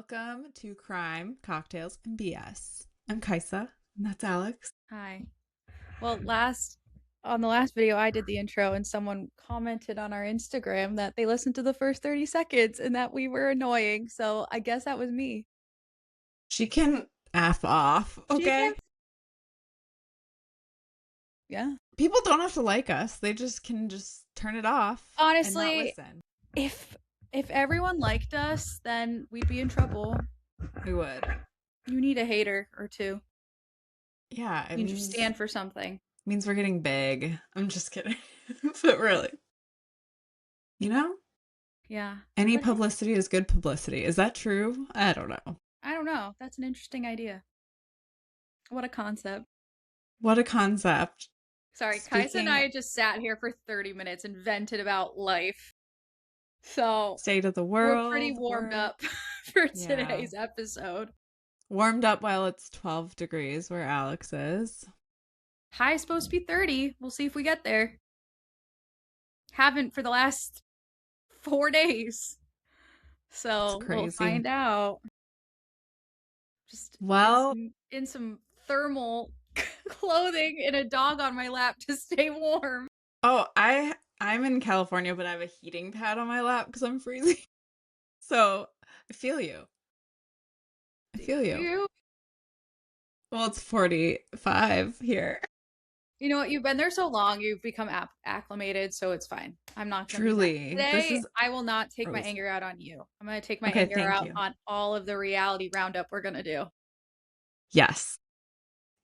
Welcome to Crime, Cocktails, and BS. I'm Kajsa, and that's Alex. Hi. Well, on the last video, I did the intro, and someone commented on our Instagram that they listened to the first 30 seconds and that we were annoying. So I guess that was me. She can F off, She okay? can't. Yeah. People don't have to like us. They can turn it off and not Honestly, listen. if if everyone liked us, then we'd be in trouble. We would. You need a hater or two. Yeah, You need to stand for something. means we're getting big. I'm just kidding. But really, you know, Yeah. any But hey, publicity is good publicity. Is that true? I don't know. I don't know. That's an interesting idea. What a concept. What a concept. Sorry, Kajsa and Speaking I just sat here for 30 minutes and vented about life. So state of the we're pretty world, warmed we're up for yeah. today's episode. Warmed up while it's 12 degrees where Alex is. High is supposed to be 30. We'll see if we get there. Haven't for the last 4 days. It's So we'll crazy. find out. Just Well, in some thermal clothing and a dog on my lap to stay warm. oh, I'm in California, but I have a heating pad on my lap because I'm freezing. So I feel you. I Do feel you. you? Well, it's 45 here. You know what? You've been there so long, you've become acclimated, so it's fine. I'm not gonna be mad. Truly, this Today, is I will not take my frozen. anger out on you. I'm gonna take my Okay, anger thank out you. on all of the reality roundup we're gonna do. Yes.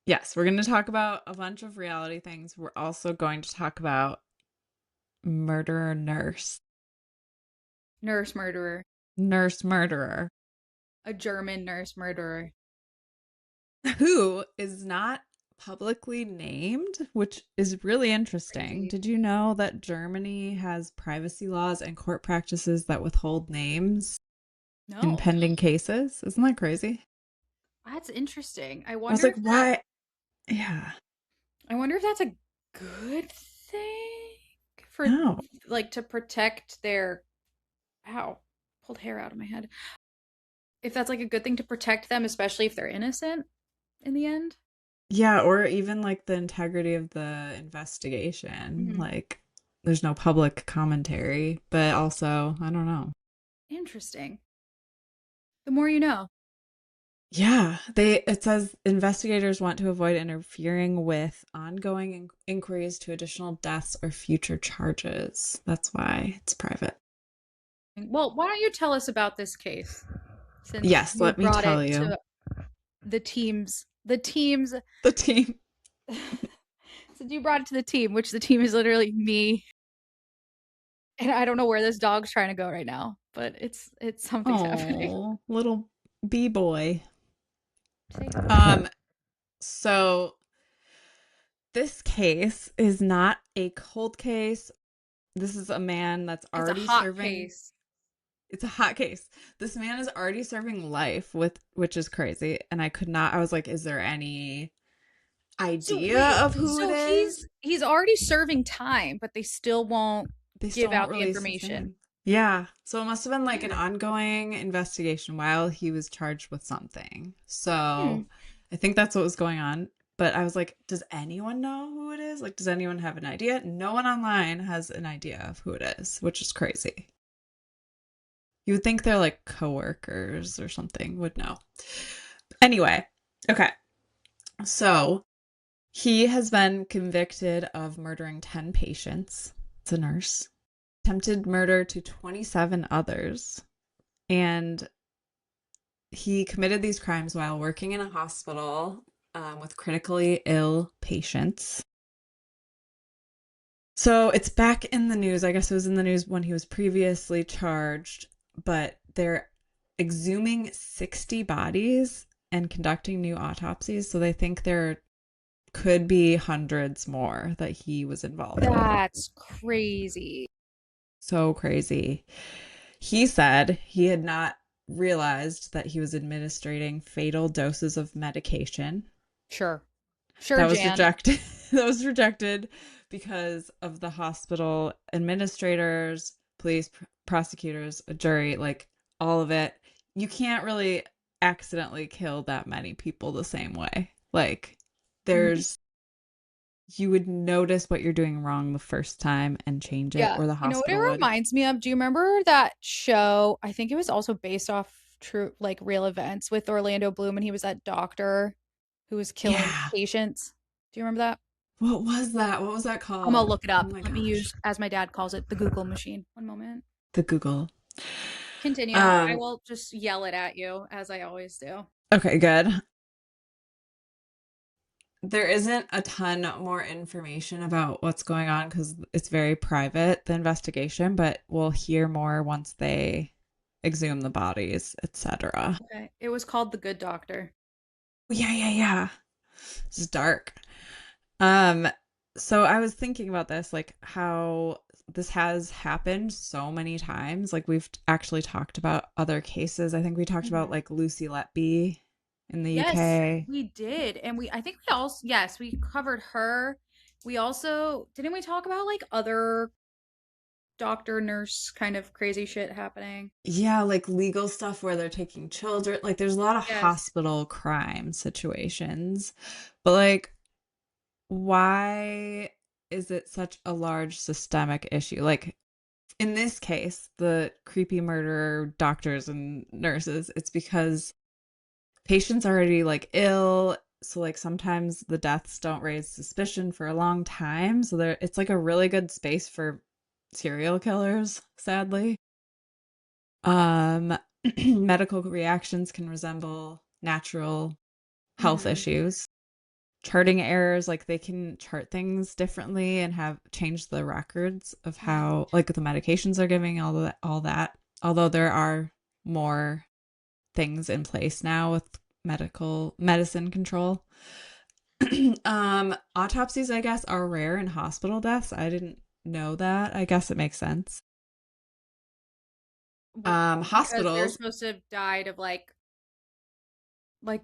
Yes, we're going to talk about a bunch of reality things. We're also going to talk about murderer nurse. Nurse murderer. Nurse murderer. A German nurse murderer. Who is not publicly named, which is really interesting. Crazy. Did you know that Germany has privacy laws and court practices that withhold names in No. pending cases? Isn't that crazy? That's interesting. I I was wonder like, if that why? Yeah. I wonder if that's a good thing for No. like to protect their ow, pulled hair out of my head. If that's like a good thing to protect them, especially if they're innocent in the end. Yeah, or even like the integrity of the investigation. Mhm. Like, there's no public commentary, but also, I don't know. Interesting. The more you know. Yeah, it says investigators want to avoid interfering with ongoing inquiries to additional deaths or future charges. That's why it's private. Well, why don't you tell us about this case since Yes, you let me brought tell it you. to the teams The team. since you brought it to the team, which the team is literally me. And I don't know where this dog's trying to go right now, but it's something's happening. Oh, little bee boy. Say hi. Um, so this case is not a cold case. This is a man that's It's a already hot serving. case. It's a hot case. This man is already serving life which is crazy. And I was like, is there any So idea wait, of who it so is? he's already serving time, but they still won't They still give won't out the release his information. name. Yeah. So it must have been like an Weird. ongoing investigation while he was charged with something. Hmm. So I think that's what was going on. But I was like, does anyone know who it is? Like, does anyone have an idea? No one online has an idea of who it is, which is crazy. You would think they're like coworkers or something would know. Anyway, okay. So he has been convicted of murdering 10 patients. It's a nurse. Attempted murder to 27 others. And he committed these crimes while working in a hospital with critically ill patients. So it's back in the news. I guess it was in the news when he was previously charged, but they're exhuming 60 bodies and conducting new autopsies. So they think there could be hundreds more that he was involved with. That's crazy. So crazy. He said he had not realized that he was administering fatal doses of medication. Sure. Sure, That was Jan. rejected. That was rejected because of the hospital administrators, police, prosecutors, a jury, like all of it. you can't really accidentally kill that many people the same way. Like, Mhm. there's you would notice what you're doing wrong the first time and change it, Yeah. or the You know what it hospital would. reminds me of? Do you remember that show? I think it was also based off true, like real events with Orlando Bloom, and he was that doctor who was killing Yeah. patients. Do you remember that? What was that? What was that I'm gonna called? look it Oh up. my Let me gosh. use, as my dad calls it, the Google machine. One moment. The Google. Continue. I Um, will just yell it at you as I always do. okay, good. There isn't a ton more information about what's going on because it's very private, the investigation, but we'll hear more once they exhume the bodies, etc. Okay. It was called The Good Doctor. Yeah, yeah, yeah. This is dark. Um, so I was thinking about this, like how this has happened so many times. Like we've actually talked about other cases. I think we talked about Mhm. like Lucy Letby in the Yes, UK. we did. And I think we also, yes, we covered her. We also, didn't we talk about like other doctor, nurse kind of crazy shit happening? Yeah, like legal stuff where they're taking children. Like there's a lot of Yes. hospital crime situations. But like why is it such a large systemic issue? Like in this case, the creepy murderer doctors and nurses, it's because patients already like ill, so like sometimes the deaths don't raise suspicion for a long time, so there it's like a really good space for serial killers, sadly. um Medical reactions can resemble natural health Hmm. issues. Charting errors, like they can chart things differently and have changed the records of Wow. how like the medications are giving, all that, although there are more things in place now with medical medicine control. Autopsies, I guess, are rare in hospital deaths. I didn't know that. I guess it makes sense. What, because they're Hospitals, supposed to have died of like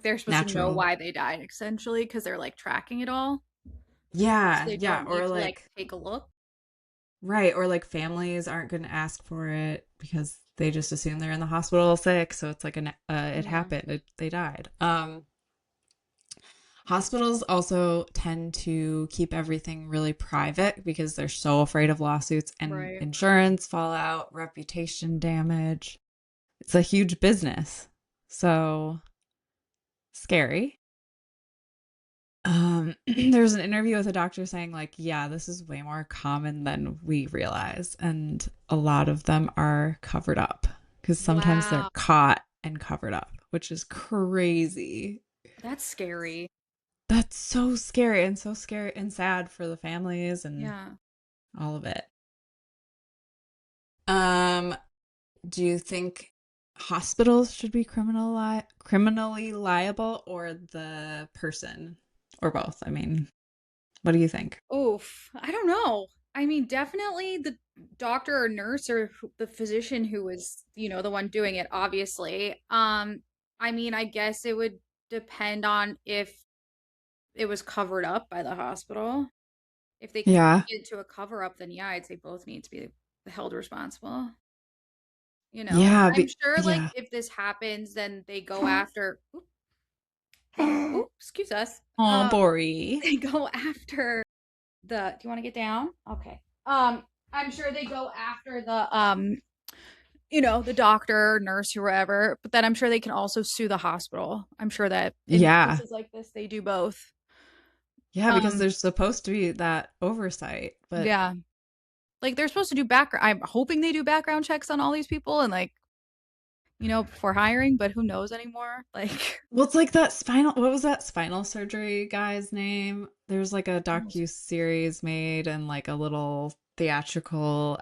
they're supposed to know natural. why they died essentially because they're like tracking it all. So Yeah, they yeah, don't need or to like like take a look. right, or like families aren't going to ask for it because they just assume they're in the hospital sick, so it's like it Yeah. happened, they died. Hospitals also tend to keep everything really private because they're so afraid of lawsuits and Right. insurance fallout, reputation damage. It's a huge business. So scary. There's an interview with a doctor saying, like, yeah, this is way more common than we realize. And a lot of them are covered up because sometimes they're Wow. caught and covered up, which is crazy. That's scary. That's so scary and sad for the families and Yeah. all of it. Um, do you think hospitals should be criminally liable, or the person, or both? I mean, what do you think? Oof. I don't know. I mean, definitely the doctor or nurse or the physician who was, the one doing it, obviously. I mean, I guess it would depend on if it was covered up by the hospital. If they Yeah. contributed to a cover up, then yeah, I'd say both need to be held responsible. Yeah, I'm sure like yeah. if this happens, then they go after, excuse us. Oh, Bori. They go after do you want to get down? Okay. I'm sure they go after the doctor, nurse, whoever, but then I'm sure they can also sue the hospital. I'm sure that in Yeah. cases like this, they do both. Yeah, because Um, there's supposed to be that oversight, but yeah. Like they're supposed to do background. I'm hoping they do background checks on all these people and like, before hiring, but who knows anymore? Like, well, it's like that spinal, what was that spinal surgery guy's name? There's like a docu series made and like a little theatrical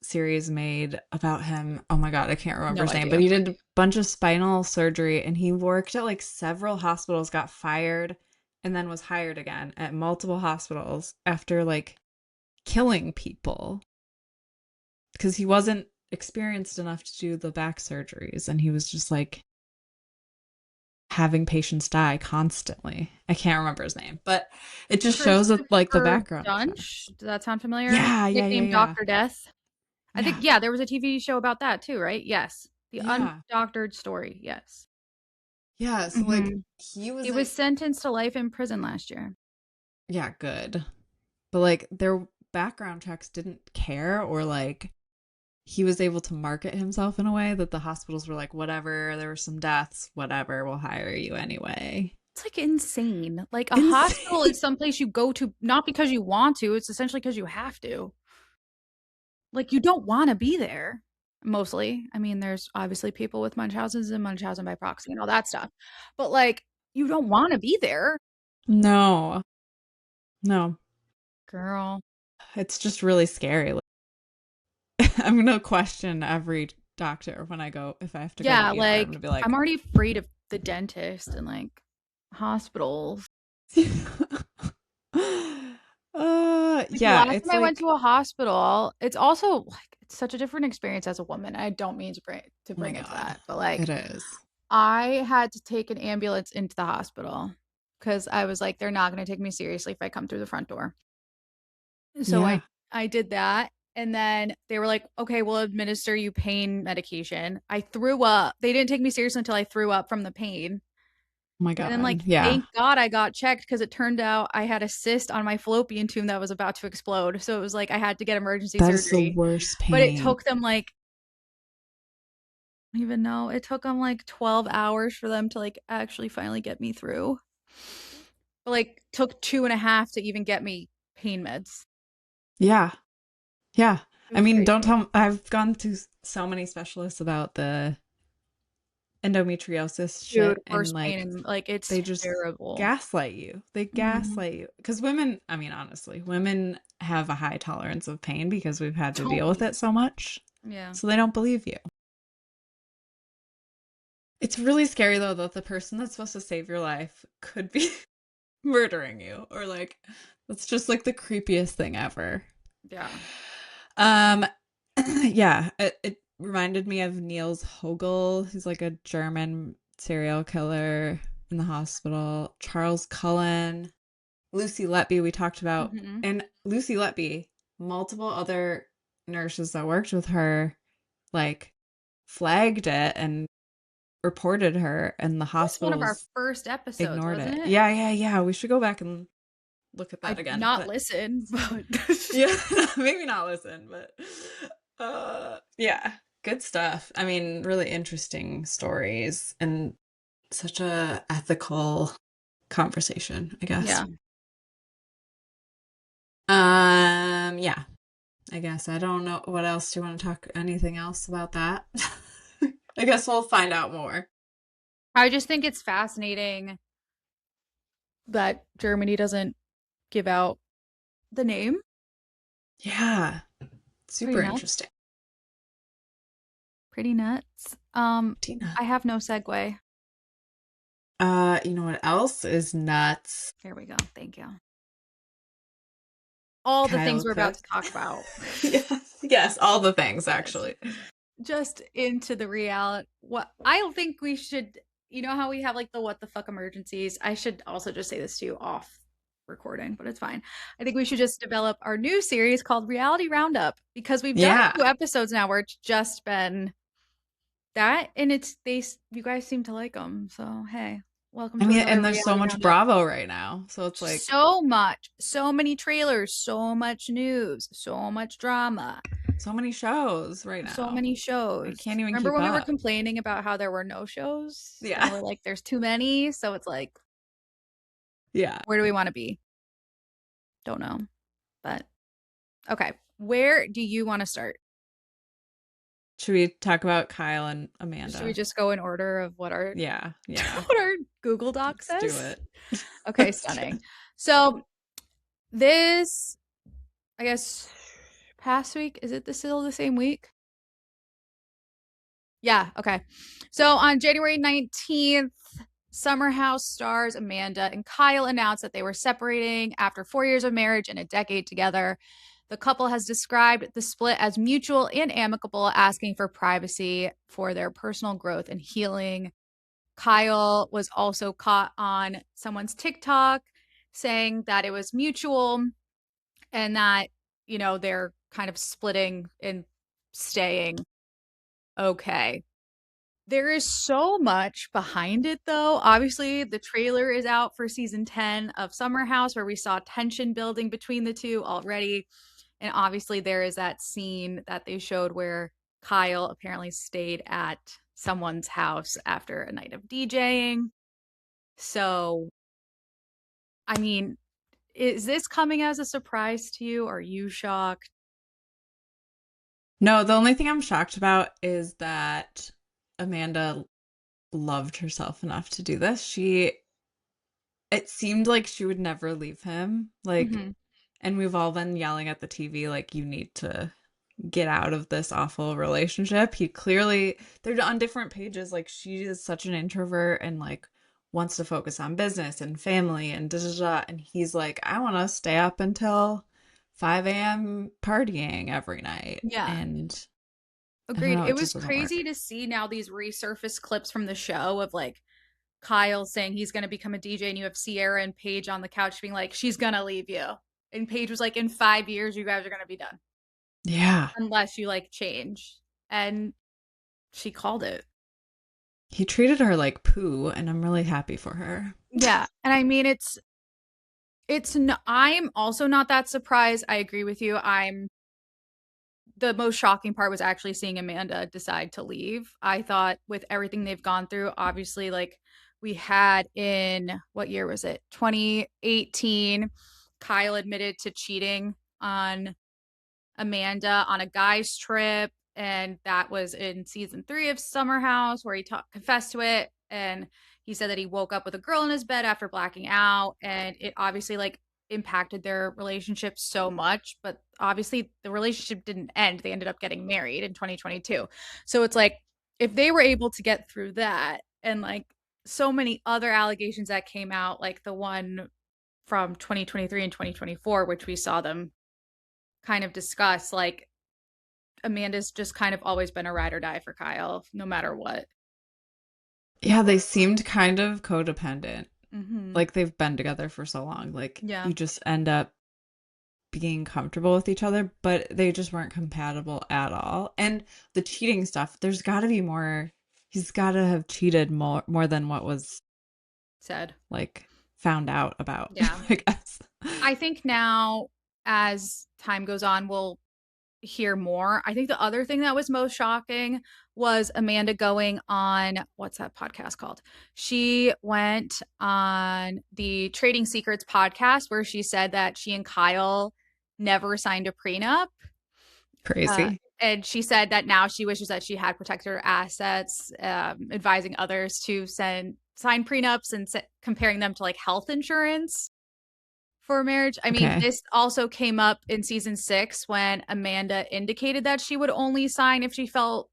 series made about him. Oh my God, I can't remember no his name, but idea. he did a bunch of spinal surgery and he worked at like several hospitals, got fired, and then was hired again at multiple hospitals after like killing people because he wasn't experienced enough to do the back surgeries and he was just like having patients die constantly. I can't remember his name, but it just shows that like the Christopher background Dunch. checks. Does that sound familiar? Yeah, yeah, yeah, Nicknamed yeah. Dr. Death. I think, Yeah. yeah, there was a TV show about that too, right? Yes. The Yeah. undoctored story, yes. Yeah. So like Hmm. he He was was in, sentenced to life in prison last year. yeah, good. But like their background checks didn't care, or like he was able to market himself in a way that the hospitals were like, whatever, there were some deaths, whatever, we'll hire you anyway. It's like insane. Like a hospital Insane. is someplace you go to not because you want to, it's essentially because you have to. Like you don't want to be there mostly. I mean, there's obviously people with Munchausen's and Munchausen by proxy and all that stuff. But like you don't want to be there, No, no. girl. It's just really scary. Like, I'm gonna question every doctor when I go, if I have to go to Yeah, the ER, I'm like gonna be I'm like, already afraid of the dentist and like hospitals. Like the yeah, last it's time I went like, to a hospital, it's also like it's such a different experience as a woman. I don't mean to oh my bring it to God, that, but like it is. I had to take an ambulance into the hospital because I was like, they're not going to take me seriously if I come through the front door. So Yeah. I did that. And then they were like, okay, we'll administer you pain medication. I threw up. They didn't take me seriously until I threw up from the pain. Oh my And then, like, God. Yeah. thank God I got checked because it turned out I had a cyst on my fallopian tube that was about to explode. So it was like I had to get emergency That is the surgery. worst But it pain. took them like, I don't even know, it took them like 12 hours for them to like actually finally get me through. But like, took 2.5 to even get me pain meds. Yeah. Yeah. It I was mean, don't crazy. tell me, I've gone to so many specialists about the endometriosis Dude, shit, and worst pain like and like it's they just terrible. gaslight you. They Mhm. gaslight you. Because women, I mean, honestly, women have a high tolerance of pain because we've had to deal with Totally. it so much. Yeah. So they don't believe you. It's really scary though that the person that's supposed to save your life could be murdering you, or like that's just like the creepiest thing ever. Yeah. Um yeah, it reminded me of Niels Hogel. He's like a German serial killer in the hospital. Charles Cullen, Lucy Letby we talked about. Hmm. And Lucy Letby, multiple other nurses that worked with her like flagged it and reported her, and the That was one of our hospitals first episodes, ignored wasn't it. it? Yeah, yeah, yeah. We should go back and look at that I've again. not But listened, but yeah, maybe not listen, but yeah, good stuff. I mean, really interesting stories and such a ethical conversation, I guess. yeah. Yeah. I guess I don't know what else do you want to talk anything else about that? I guess we'll find out more. I just think it's fascinating that Germany doesn't give out the name. Yeah, Pretty super nuts. interesting. Pretty nuts. Tina. I have no segue. You know what else is nuts? Here we go. Thank you. All the things Kyle we're about Cook. to talk about. Yes, yes, all the things Yes. actually. Just into the reality. What I don't think we should, you know how we have like the what the fuck emergencies? I should also just say this to you off recording, but it's fine. I think we should just develop our new series called Reality Roundup because we've done Yeah. a few episodes now where it's just been that and you guys seem to like them. So, hey, welcome I to mean, another and there's so Reality much Roundup. Bravo right now. So it's like So much, so many trailers, so much news, so much drama. so many shows right So now. many I shows. can't even Remember keep when we were up. complaining about how there were no shows and Yeah. we're like, there's too many. So it's like, Yeah. where do we want to be? Don't know. But okay. Where do you want to start? Should we talk about Kyle and Should we Amanda? just go in order of what our Yeah. Yeah. what our Google Doc Let's do says? it. Okay, Let's do stunning. it. So this, I guess, past week, is it still the same week? Yeah, okay. So on January 19th, Summer House stars Amanda and Kyle announced that they were separating after 4 years of marriage and a decade together. The couple has described the split as mutual and amicable, asking for privacy for their personal growth and healing. Kyle was also caught on someone's TikTok saying that it was mutual and that, they're kind of splitting and staying okay. There is so much behind it, though. Obviously, the trailer is out for season 10 of Summer House, where we saw tension building between the two already. And obviously, there is that scene that they showed where Kyle apparently stayed at someone's house after a night of DJing. So, I mean, is this coming as a surprise to you? Are you shocked? No, the only thing I'm shocked about is that Amanda loved herself enough to do this. It seemed like she would never leave him. Like, Hmm. and we've all been yelling at the TV, like, you need to get out of this awful relationship. He clearly, they're on different pages. Like, she is such an introvert and, like, wants to focus on business and family and da da da. And he's like, I want to stay up until 5 a.m. partying every night. Yeah. And I don't Agreed. know, It it was just doesn't crazy work. to see now these resurfaced clips from the show of like Kyle saying he's going to become a DJ, and you have Sierra and Paige on the couch being like, she's going to leave you. And Paige was like, in 5 years, you guys are going to be done Yeah. unless you like change. And she called it. He treated her like poo, and I'm really happy for her. Yeah. And I mean, it's no, I'm also not that surprised. I agree with you. I'm the most shocking part was actually seeing Amanda decide to leave. I thought with everything they've gone through, obviously, like we had in what year was it? 2018, Kyle admitted to cheating on Amanda on a guy's trip. And that was in season 3 of Summer House, where he confessed to it. And he said that he woke up with a girl in his bed after blacking out. And it obviously like impacted their relationship so much. But obviously, the relationship didn't end. They ended up getting married in 2022. So it's like, if they were able to get through that and like so many other allegations that came out, like the one from 2023 and 2024, which we saw them kind of discuss, like Amanda's just kind of always been a ride or die for Kyle, no matter what. Yeah, they seemed kind of codependent. Mm-hmm. Like they've been together for so long. Like Yeah. you just end up being comfortable with each other, but they just weren't compatible at all. And the cheating stuff, there's got to be more. He's got to have cheated more than what was Said. like found out about, Yeah. I guess. I think now, as time goes on, we'll hear more. I think the other thing that was most shocking was Amanda going on what's that podcast called? She went on the Trading Secrets podcast where she said that she and Kyle never signed a prenup. Uh, Crazy. and she said that now she wishes that she had protected her assets, advising others to sign prenups and comparing them to like health insurance for marriage. I mean, Okay. this also came up in season 6 when Amanda indicated that she would only sign if she felt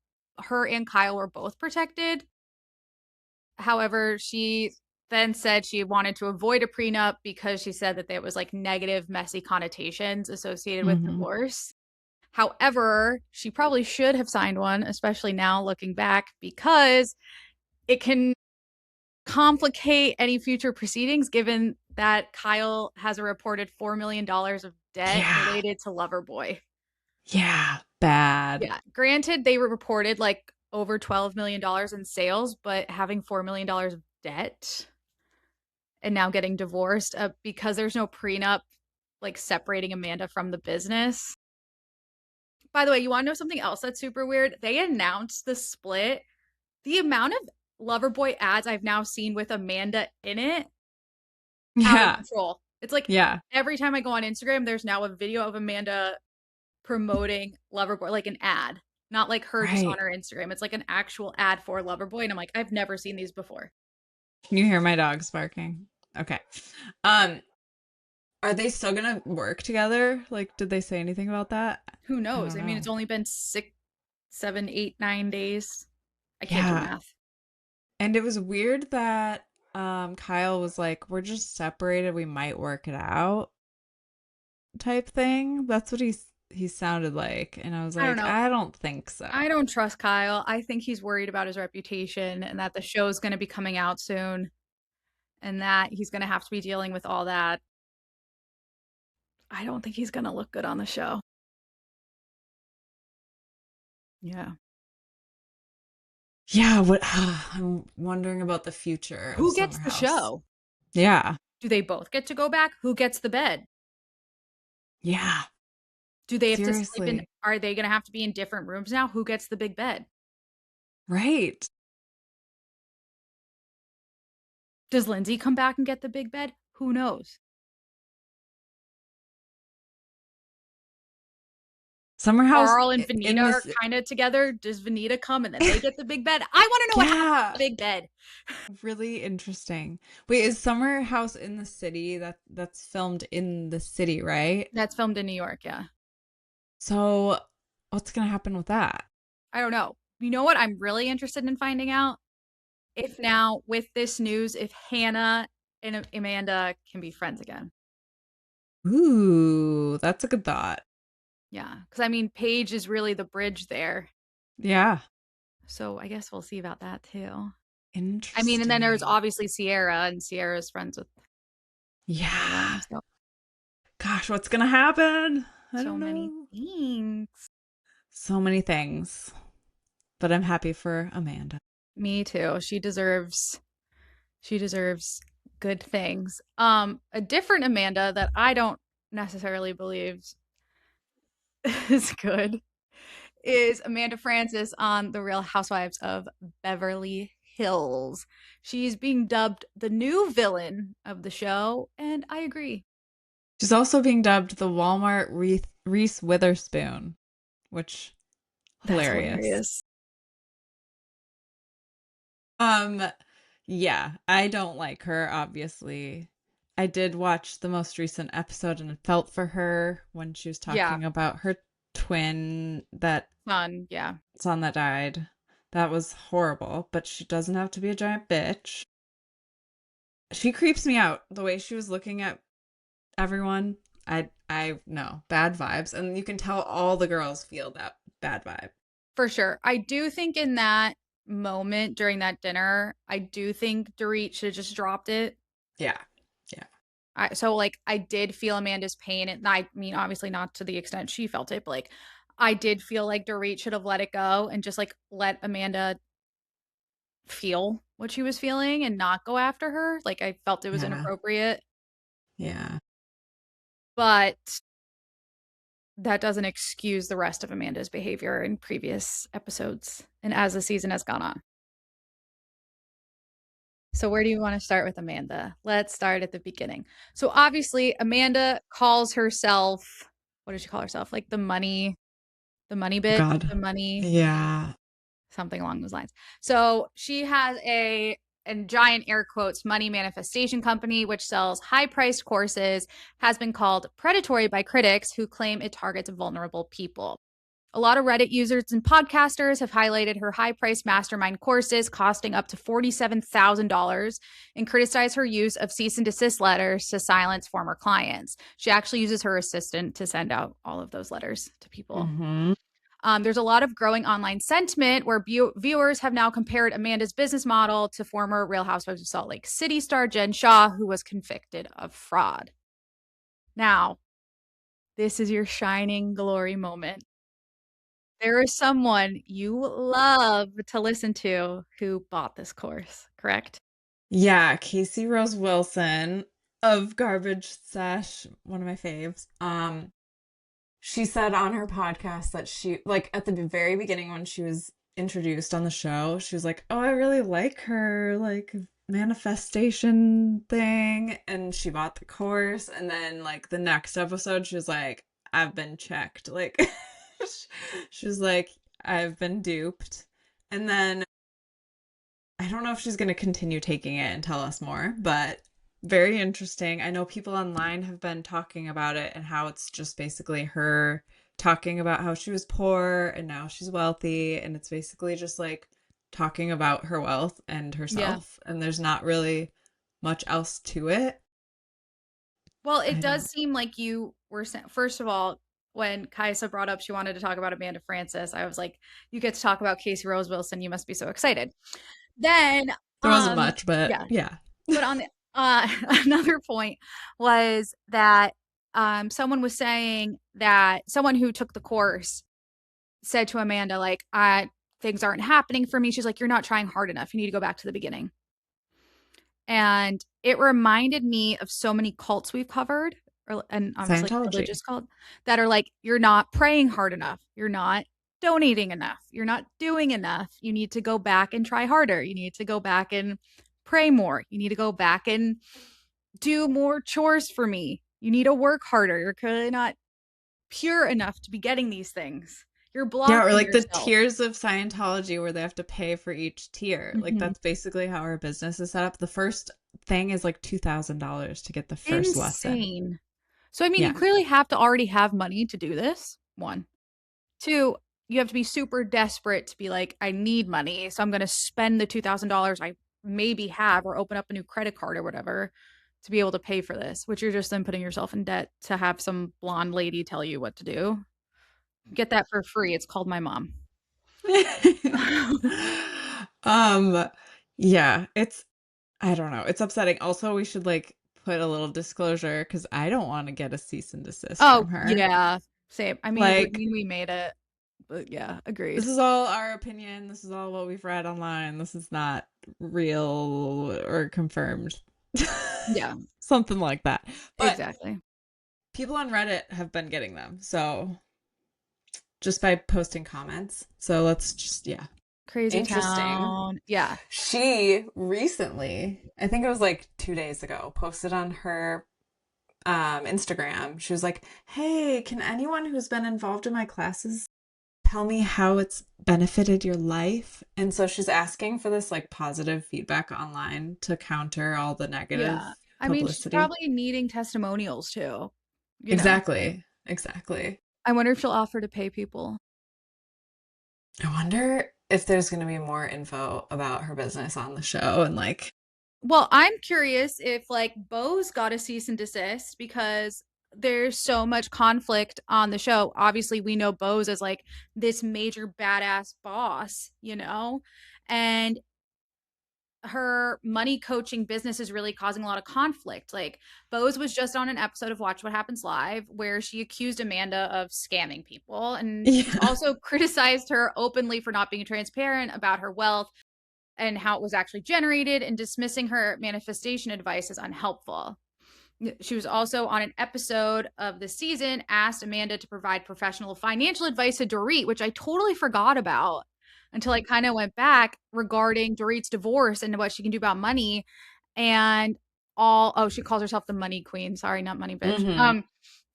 her and Kyle were both protected. However, she then said she wanted to avoid a prenup because she said that there was like negative, messy connotations associated with Hmm. divorce. However, she probably should have signed one, especially now looking back, because it can complicate any future proceedings given that Kyle has a reported $4 million of debt Yeah. related to Loverboy. Yeah. Bad. Yeah. Granted, they were reported like over $12 million in sales, but having $4 million of debt and now getting divorced because there's no prenup like separating Amanda from the business. By the way, you want to know something else that's super weird? They announced the split. The amount of Loverboy ads I've now seen with Amanda in it, out of Yeah. control. It's like Yeah. every time I go on Instagram, there's now a video of Amanda promoting Loverboy, like an ad, not like her just on Right. her Instagram. It's like an actual ad for Loverboy. And I'm like, I've never seen these before. Can you hear my dogs barking? Okay. Um, are they still gonna work together? Like, did they say anything about that? Who I knows? don't I mean, it's know. only been 6, 7, 8, 9 days. I can't do Yeah. math. And it was weird that Kyle was like, "We're just separated. We might work it out," type thing. That's what he sounded like, and I was I don't like, know. I don't think I so. don't trust Kyle. I think he's worried about his reputation and that the show's going to be coming out soon and that he's going to have to be dealing with all that. I don't think he's going to look good on the show. Yeah. Yeah, what I'm wondering about the future of Who Summer gets the House. show? Yeah. Do they both get to go back? Who gets the bed? Yeah. Do they have to sleep in? Seriously. Are they going to have to be in different rooms now? Who gets the big bed? Right. Does Lindsay come back and get the big bed? Who knows? Summer House Carl and in Vanita are this. kind of together. Does Vanita come and then they get the big bed? I want to know what happens to Yeah. the big bed. Really interesting. Wait, is Summer House in the city? That's filmed in the city, right? That's filmed in New York, yeah. So what's gonna happen with that? I don't know. You know what I'm really interested in finding out? If now, with this news, if Hannah and Amanda can be friends again. Ooh, that's a good thought. Yeah. Because I mean, Paige is really the bridge there. Yeah. So I guess we'll see about that too. I mean, and then there's Interesting. obviously Sierra, and Sierra's friends with all of them. Yeah. So, Gosh, what's gonna happen? I so don't many know. things. So many things. But I'm happy for Amanda. Me too. She deserves good things. A different Amanda that I don't necessarily believe is good is Amanda Francis on The Real Housewives of Beverly Hills. She's being dubbed the new villain of the show, and I agree. She's also being dubbed the Walmart Reese Witherspoon, which That's hilarious. hilarious. Um, yeah, I don't like her, obviously. I did watch the most recent episode and felt for her when she was Yeah, talking about her twin that's fun. Yeah, on that died. That was horrible, but she doesn't have to be a giant bitch. She creeps me out the way she was looking at everyone. I know, bad vibes, and you can tell all the girls feel that bad vibe. for sure. I do think in that moment during that dinner, I do think Dorit should have just dropped it. Yeah. Yeah. So like I did feel Amanda's pain, and I mean obviously not to the extent she felt it, but like I did feel like Dorit should have let it go and just like let Amanda feel what she was feeling and not go after her. Like I felt it was Yeah. inappropriate, Yeah. but that doesn't excuse the rest of Amanda's behavior in previous episodes and as the season has gone on. So where do you want to start with Amanda? Let's start at the beginning. So obviously Amanda calls herself, what does she call herself? Like the money bitch, God. the money, Yeah. something along those lines. So she has a and giant air quotes money manifestation company which sells high-priced courses, has been called predatory by critics who claim it targets vulnerable people. A lot of Reddit users and podcasters have highlighted her high-priced mastermind courses costing up to $47,000 and criticized her use of cease and desist letters to silence former clients. She actually uses her assistant to send out all of those letters to people. Mm-hmm. There's a lot of growing online sentiment where viewers have now compared Amanda's business model to former Real Housewives of Salt Lake City star Jen Shaw, who was convicted of fraud. Now, this is your shining glory moment. There is someone you love to listen to who bought this course, correct? Yeah, Casey Rose Wilson of Garbage Sesh, one of my faves. She said on her podcast that she like at the very beginning when she was introduced on the show, she was like, "Oh, I really like her like manifestation thing," and she bought the course. And then like the next episode, she was like, "I've been checked." Like, she was like, "I've been duped," and then I don't know if she's going to continue taking it and tell us more, but very interesting. I know people online have been talking about it and how it's just basically her talking about how she was poor and now she's wealthy. And it's basically just like talking about her wealth and Yeah. herself. And there's not really much else to it. Well, it I does don't. seem like you were first of all, when Kaisa brought up she wanted to talk about Amanda Francis, I was like, you get to talk about Casey Rose Wilson, you must be so excited. Then, There wasn't much, but yeah, yeah. but on the another point was that someone was saying that someone who took the course said to Amanda, like, things aren't happening for me. She's like, you're not trying hard enough. You need to go back to the beginning. And it reminded me of so many cults we've covered, and obviously like Scientology. religious cults that are like, you're not praying hard enough. You're not donating enough. You're not doing enough. You need to go back and try harder. You need to go back and pray more. You need to go back and do more chores for me. You need to work harder. You're clearly not pure enough to be getting these things. You're Yeah, or blocking like the yourself. tiers of Scientology where they have to pay for each tier. Like Mhm. that's basically how our business is set up. The first thing is like $2,000 to get the first lesson. Insane. So, I mean, you Yeah. clearly have to already have money to do this. One. Two, you have to be super desperate to be like, I need money. So I'm going to spend the $2,000 I maybe have or open up a new credit card or whatever to be able to pay for this, which you're just then putting yourself in debt to have some blonde lady tell you what to do. Get that for free. It's called My Mom. um yeah, it's I don't know. It's upsetting. Also, we should like put a little disclosure because I don't want to get a cease and desist Oh, from her. yeah. Same. I mean, Like, we made it, but yeah, this agreed. is all our opinion. This is all what we've read online. This is not real or confirmed. Yeah, Something like that. But exactly. people on Reddit have been getting them. So just by posting comments. So let's just, yeah. Crazy Interesting. town. Yeah. She recently, I think it was like 2 days ago, posted on her Instagram. She was like, "Hey, can anyone who's been involved in my classes tell me how it's benefited your life?" And so she's asking for this like positive feedback online to counter all the negative Yeah. I mean, she's publicity. probably needing testimonials too, you know. Exactly. Exactly. I wonder if she'll offer to pay people. I wonder if there's going to be more info about her business on the show and like, Well, I'm curious if like Bo's got a cease and desist because there's so much conflict on the show. Obviously, we know Bo's as like this major badass boss, you know, and her money coaching business is really causing a lot of conflict. Like Bose was just on an episode of Watch What Happens Live where she accused Amanda of scamming people. And she's yeah. also criticized her openly for not being transparent about her wealth and how it was actually generated and dismissing her manifestation advice as unhelpful. She was also on an episode of the season asked Amanda to provide professional financial advice to Dorit, which I totally forgot about until I kind of went back regarding Dorit's divorce and what she can do about money and she calls herself the money queen. Sorry, not money bitch. Hmm.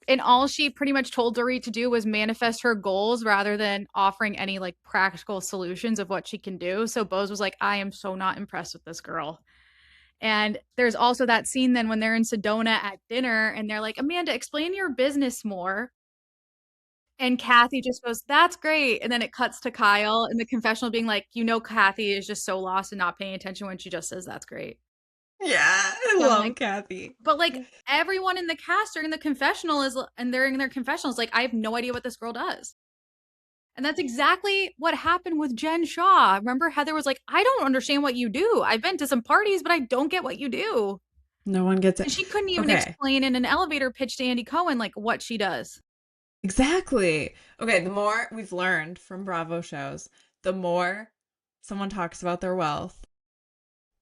And all she pretty much told Dorit to do was manifest her goals rather than offering any like practical solutions of what she can do. So Bose was like, I am so not impressed with this girl. And there's also that scene then when they're in Sedona at dinner and they're like, Amanda, explain your business more. And Kathy just goes, that's great. And then it cuts to Kyle in the confessional being like, Kathy is just so lost and not paying attention when she just says, that's great. Yeah, I So I'm like, love Kathy. but like everyone in the cast during the confessional and they're in their confessionals, like, I have no idea what this girl does. And that's exactly what happened with Jen Shaw. Remember, Heather was like, I don't understand what you do. I've been to some parties, but I don't get what you do. No one gets And it. she couldn't even Okay. explain in an elevator pitch to Andy Cohen like what she does. Exactly. Okay, the more we've learned from Bravo shows, the more someone talks about their wealth,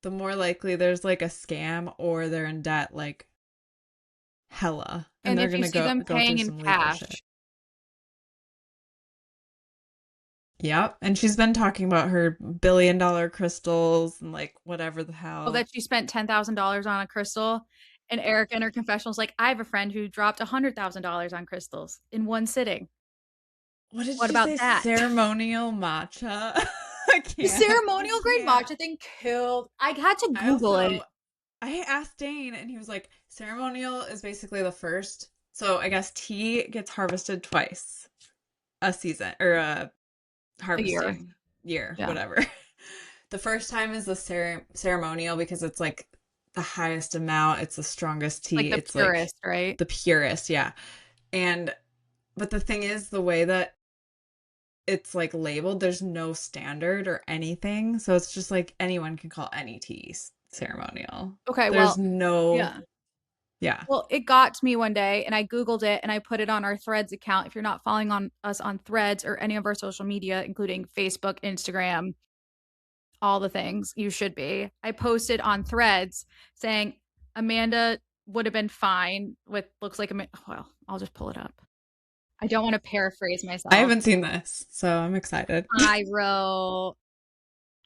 the more likely there's like a scam or they're in debt like hella and And they're if you gonna see go them go through paying in some legal shit. cash, Yep. And she's been talking about her billion-dollar crystals and like whatever the oh, hell. that she spent $10,000 on a crystal. And Erica in her confessional is like, I have a friend who dropped $100,000 on crystals in one sitting. What did What she about say? that? Ceremonial matcha? I The can't. I ceremonial grade can't. matcha thing killed. I had to I Google also it. I asked Dane and he was like, ceremonial is basically the first. So I guess tea gets harvested twice a season or a A year. harvesting year, Yeah. whatever. The first time is the ceremonial because it's like the highest amount, it's the strongest Like tea, the it's like purest, right? the purest, yeah. And but the thing is the way that it's like labeled, there's no standard or anything. So it's just like anyone can call any tea ceremonial. Okay, There's well, no yeah. Yeah. Well, it got to me one day and I Googled it and I put it on our Threads account. If you're not following on us on Threads or any of our social media, including Facebook, Instagram, all the things, you should be. I posted on Threads saying Amanda would have been fine with looks like a well, I'll just pull it up. I don't want to paraphrase I myself. haven't seen this, so I'm excited. I wrote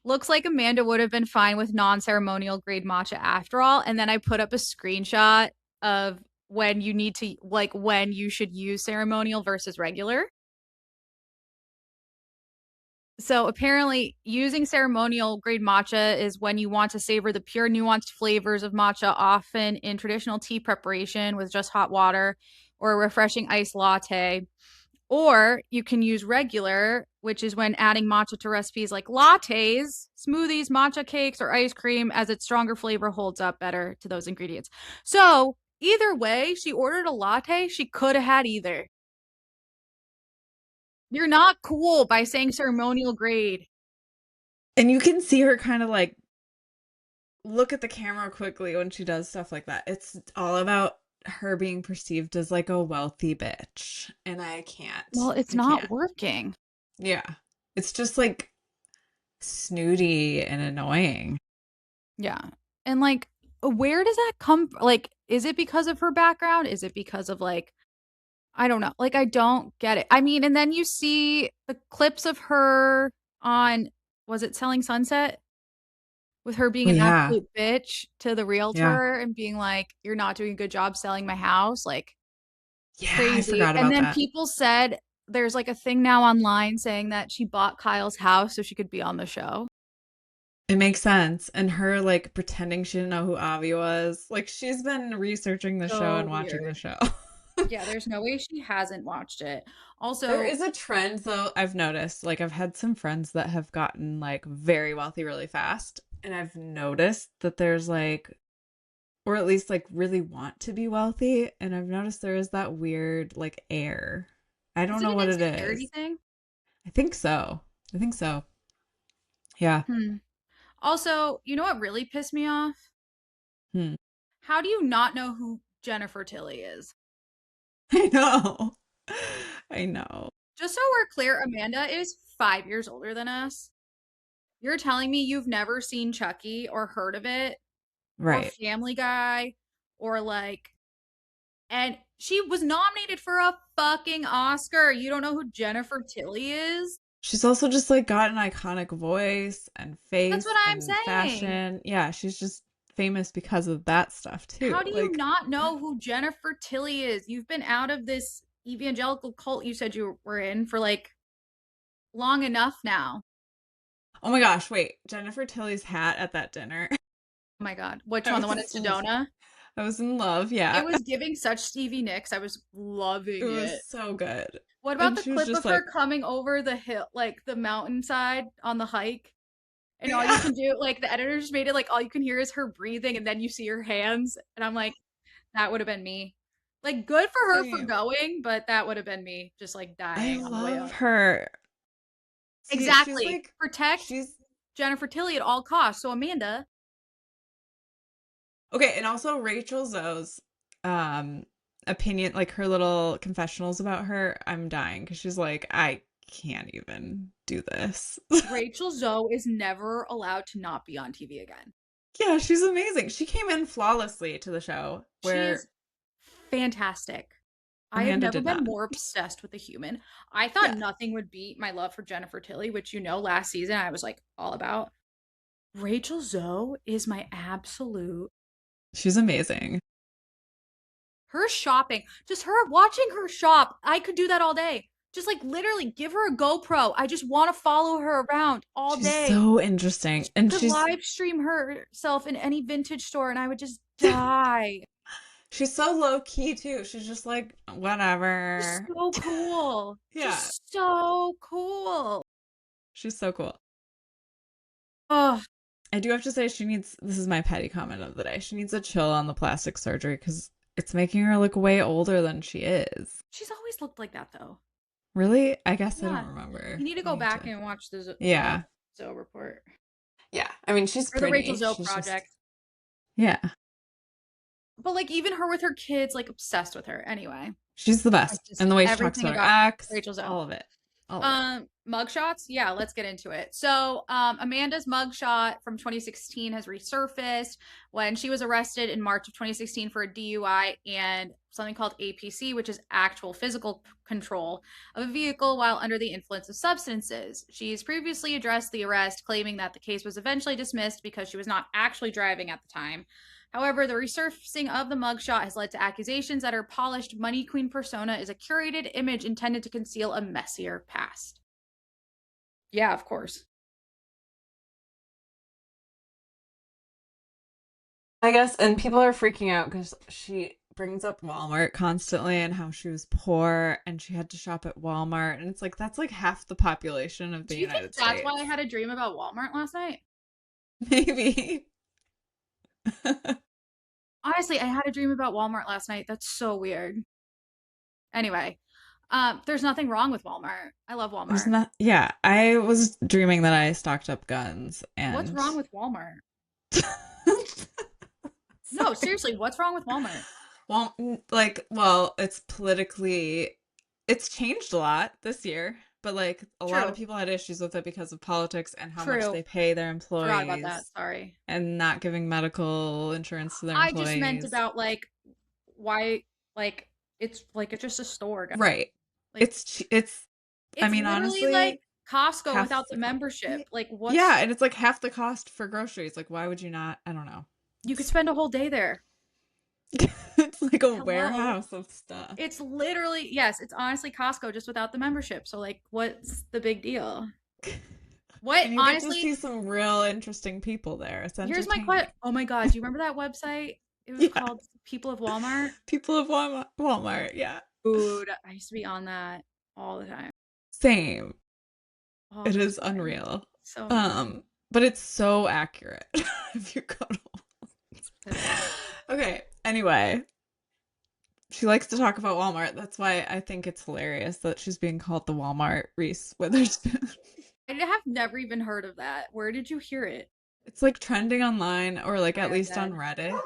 looks like Amanda would have been fine with non-ceremonial grade matcha after all. And then I put up a screenshot of when you need to, like, when you should use ceremonial versus regular. So apparently, using ceremonial grade matcha is when you want to savor the pure, nuanced flavors of matcha, often in traditional tea preparation with just hot water or a refreshing iced latte. Or you can use regular, which is when adding matcha to recipes like lattes, smoothies, matcha cakes, or ice cream, as its stronger flavor holds up better to those ingredients. So, either way, she ordered a latte. She could have had either. You're not cool by saying ceremonial grade. And you can see her kind of like look at the camera quickly when she does stuff like that. It's all about her being perceived as like a wealthy bitch. And I Well, can't. it's I not can't. working. Yeah. It's just like snooty and annoying. Yeah. And like, where does that come from? Like, is it because of her background? Is it because of like, I don't know. Like, I don't get it. I mean, and then you see the clips of her on, was it Selling Sunset? With her being Oh, an yeah. absolute bitch to the Yeah. realtor and being like, you're not doing a good job selling my house. Like, Yeah. I crazy. forgot And about then that. people said there's like a thing now online saying that she bought Kyle's house so she could be on the show. It makes sense. And her like pretending she didn't know who Avi was. Like she's been researching the show So and watching the weird. show. Yeah, there's no way she hasn't watched it. There Also, is a trend though, I've noticed. Like I've had some friends that have gotten like very wealthy really fast. And I've noticed that there's like, or at least like really want to be wealthy. And I've noticed there is that weird like air. I is don't it know an what it insecurity is. thing? I think so. I think so. Yeah. Hmm. Also, you know what really pissed me off? Hmm. How do you not know who Jennifer Tilly is? I know. I know. Just so we're clear, Amanda is 5 years older than us. You're telling me you've never seen Chucky or heard of it or Right. Family Guy or like, and she was nominated for a fucking Oscar. You don't know who Jennifer Tilly is? She's also just like got an iconic voice and That's what face I'm and saying. fashion. Yeah, she's just famous because of that stuff too. How do you Like, not know who Jennifer Tilly is? You've been out of this evangelical cult you said you were in for like long enough now. oh my gosh, wait, Jennifer Tilly's hat at that dinner. Oh my God. Which I one? The one was at Sedona? I was in love, It yeah. was giving such Stevie Nicks. I was It loving was it. so good. What about And the she was clip just of her like, coming over the hill, like the mountainside on the hike? And all you yeah, can do, like the editor just made it like all you can hear is her breathing and then you see her hands. And I'm like, that would have been me. Like, good for her for same. going, but that would have been me just like I dying on the way love up. her. See, she's Exactly. like Protect she's Jennifer Tilly at all costs. So, Amanda, okay, and also Rachel Zoe's um opinion, like her little confessionals about her, I'm dying because she's like, I can't even do this. Rachel Zoe is never allowed to not be on TV again. Yeah, she's amazing. She came in flawlessly to the show She where is fantastic. I have Amanda never did been not. more obsessed with a human. I thought Yeah, nothing would beat my love for Jennifer Tilly, which you know last season I was like all about. Rachel Zoe is my absolute. she's amazing. Her shopping, just her watching her shop. I could do that all day. Just like literally give her a GoPro. I just want to follow her around all She's day. so interesting. She And could she's live stream herself in any vintage store and I would just die. she's so low key too. She's just like, Just whatever. so cool. Yeah, Just so cool. she's so cool. Oh, I do have to say, she needs, this is my petty comment of the day. She needs a chill on the plastic surgery because it's making her look way older than she is. she's always looked like that though. Really? I guess I Yeah. don't remember. You need to I go need back to. and watch the Yeah. Zoe report Yeah. I mean, she's or the Rachel pretty. Zoe She's just, project. yeah. but like even her with her kids, like obsessed with her. Anyway, She's the I best. just And the way she talks everything about her about ex, Rachel Zoe. all of it. All of it. Mugshots. Yeah, let's get into it. So, Amanda's mugshot from 2016 has resurfaced when she was arrested in March of 2016 for a DUI and something called APC, which is actual physical control of a vehicle while under the influence of substances. She's previously addressed the arrest, claiming that the case was eventually dismissed because she was not actually driving at the time. However, the resurfacing of the mugshot has led to accusations that her polished money queen persona is a curated image intended to conceal a messier past. Yeah, of course. I guess, and people are freaking out because she brings up Walmart constantly and how she was poor and she had to shop at Walmart. And it's like, that's like half the population of the Do you think United that's why I States. had a dream about Walmart last night? Maybe. Honestly, I had a dream about Walmart last night. That's so weird. Anyway, there's nothing wrong with Walmart. I love There's Walmart. not, yeah, I was dreaming that I stocked up guns What's and wrong with Walmart? No, sorry. seriously, what's wrong with Walmart? Well, like, well, it's politically, it's changed a lot this year, but like a lot of True. people had issues with it because of politics and how much True. they pay their Forgot about that. employees Sorry. and not giving medical insurance to their I just meant employees. about like why it's just a store, guys. Right. Like It's, I it's mean, literally like honestly, Costco half without the the cost. membership. Like what's Yeah, and it's like half the cost for groceries. Like, why would you not? I don't know. you could spend a whole day there. It's like a Hello. warehouse of stuff. It's literally yes, it's honestly Costco just without the membership. So like what's the big deal? What And you get to honestly, see some real interesting people there. It's here's my question. entertaining. Oh my God, do you remember that website? It was Yeah. called People of Walmart. People of Walmart. Yeah. Dude, I used to be on that all the time. Same. All It the is time. unreal. So annoying. Um, but it's so accurate if you go to It is. Okay. Anyway, she likes to talk about Walmart. That's why I think it's hilarious that she's being called the Walmart Reese Witherspoon. I have never even heard of that. Where did you hear it? It's like trending online or like at I am least on dead. Reddit.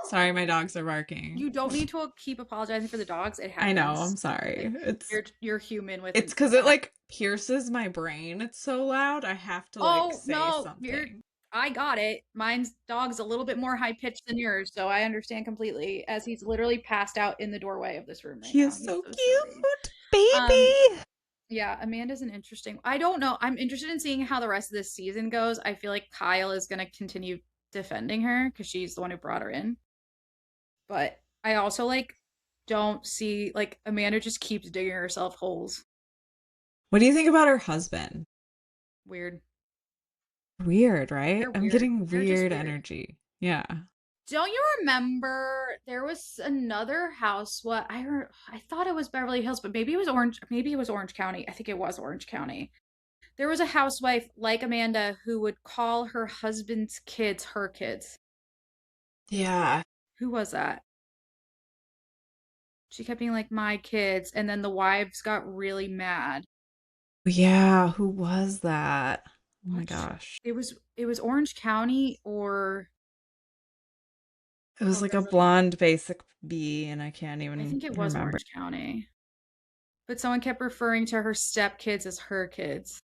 Sorry, my dogs are barking. You don't need to keep apologizing for the dogs. It I know, I'm happens. sorry. Like you're human with It's a because it dog. like pierces my brain. It's so loud. I have to like Oh say no, you're something. I got it. Mine's dog's a little bit more high pitched than yours, so I understand completely. As he's literally passed out in the doorway of this room right He now. is He's so so silly. cute, Um, baby. yeah, Amanda's an interesting. I don't know. I'm interested in seeing how the rest of this season goes. I feel like Kyle is gonna continue defending her because she's the one who brought her in. But I also like don't see like Amanda just keeps digging herself holes. What do you think about her husband? Weird. Weird, right? They're I'm weird. getting They're just weird weird. energy. Yeah. Don't you remember there was another house? I thought it was Beverly Hills, but maybe it was Orange. Maybe it was Orange County. I think it was Orange County. There was a housewife like Amanda who would call her husband's kids her kids. Yeah. Who was that? She kept being like my kids, and then the wives got really mad. Yeah. Who was that? Oh my What? gosh. It was Orange County It was or like a Beverly. blonde basic bee, and I can't I even think it was remember. Orange County. But someone kept referring to her stepkids as her kids.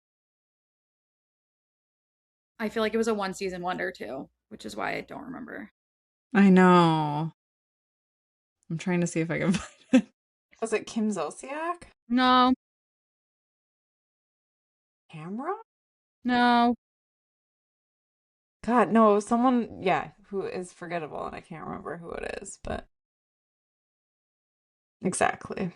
I feel like it was a one season wonder too, which is why I don't remember. I know. I'm trying to see if I can find it. Was it Kim Zolciak? No, Camera? no. God, no, it was someone, yeah, who is forgettable, and I can't remember who it is, but exactly.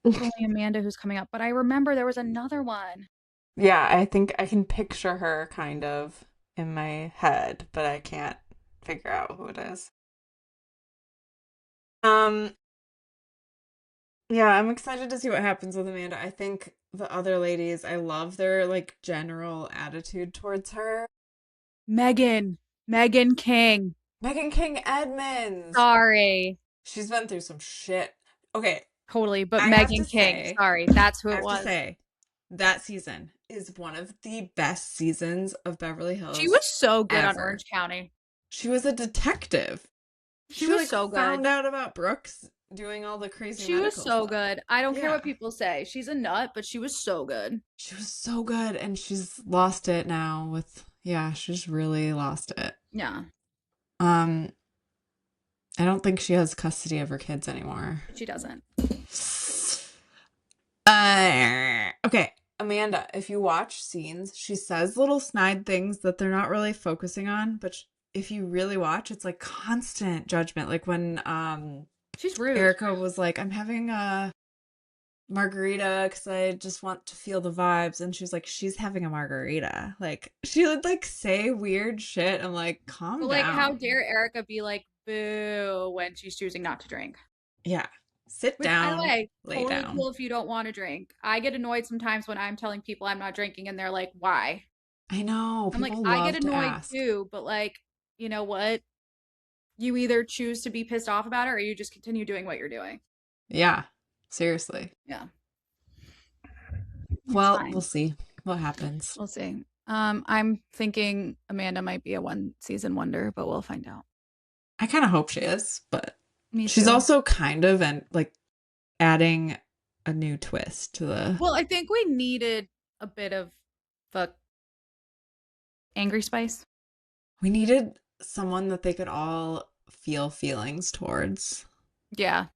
It's only Amanda who's coming up, but I remember there was another one. Yeah, I think I can picture her kind of in my head, but I can't figure out who it is. Um, yeah, I'm excited to see what happens with Amanda. I think the other ladies, I love their like general attitude towards her. Megan King. Megan King Edmonds. Sorry. She's been through some shit. Okay, Totally, but I have to Megan King. say, Sorry, that's who I it have to was. say, that season is one of the best seasons of Beverly She Hills was so good on ever. Orange County. She was a detective. She She was like so good. found out about Brooks doing all the crazy She was medical so stuff. good. I don't care Yeah. what people say. She's a nut, but she was so good. She was so good and she's lost it now with yeah, she's really lost it. Yeah, Um I don't think she has custody of her kids anymore. but she doesn't. Okay, Amanda, if you watch scenes, she says little snide things that they're not really focusing on, but if you really watch, it's like constant judgment. Like when She's rude. Erica was like, "I'm having a margarita because I just want to feel the vibes," and she's like, "She's having a margarita." Like she would like say weird shit. I'm like, "Calm But like, how down." dare Erica be like boo when she's choosing not to drink? Yeah, sit Which, by the down, way, lay totally down. cool if you don't want to drink. I get annoyed sometimes when I'm telling people I'm not drinking and they're like, why? I know I'm like, people I get love to annoyed ask. too, but like, you know what? You either choose to be pissed off about it or you just continue doing what you're doing. Yeah, seriously. Yeah, it's Well, we'll fine. see what happens. We'll see. I'm thinking Amanda might be a one season wonder, but we'll find out. I kind of hope she is, but Me she's too. also kind of and like adding a new twist to the. Well, I think we needed a bit of the angry spice. We needed someone that they could all feel feelings towards Yeah.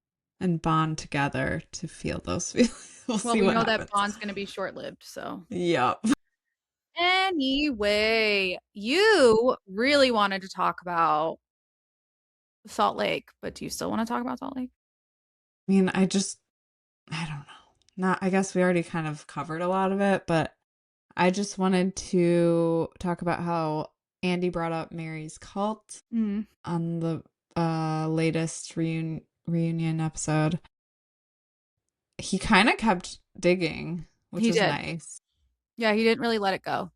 and bond together to feel those feelings. We'll Well, see we what know that happens. bond's going to be short lived, so. Yep. Anyway, you really wanted to talk about Salt Lake, but do you still want to talk about Salt Lake? I mean, I don't know. Not, I guess we already kind of covered a lot of it, but I just wanted to talk about how Andy brought up Mary's cult Mm, on the latest reunion episode. He kind of kept digging, which he was did. nice. Yeah, he didn't really let it go.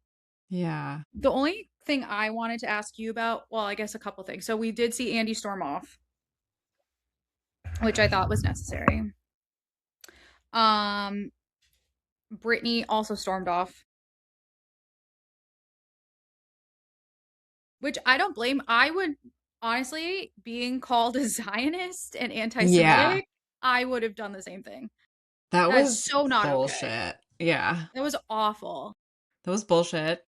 Yeah. The only thing I wanted to ask you about, well, I guess a couple things. So we did see Andy storm off, which I thought was necessary. Um, Brittany also stormed off, which I don't blame. I would honestly, being called a Zionist and Yeah. anti-Semitic, I would have done the same thing. That That is was so not okay. bullshit. Yeah. That was awful. That was bullshit.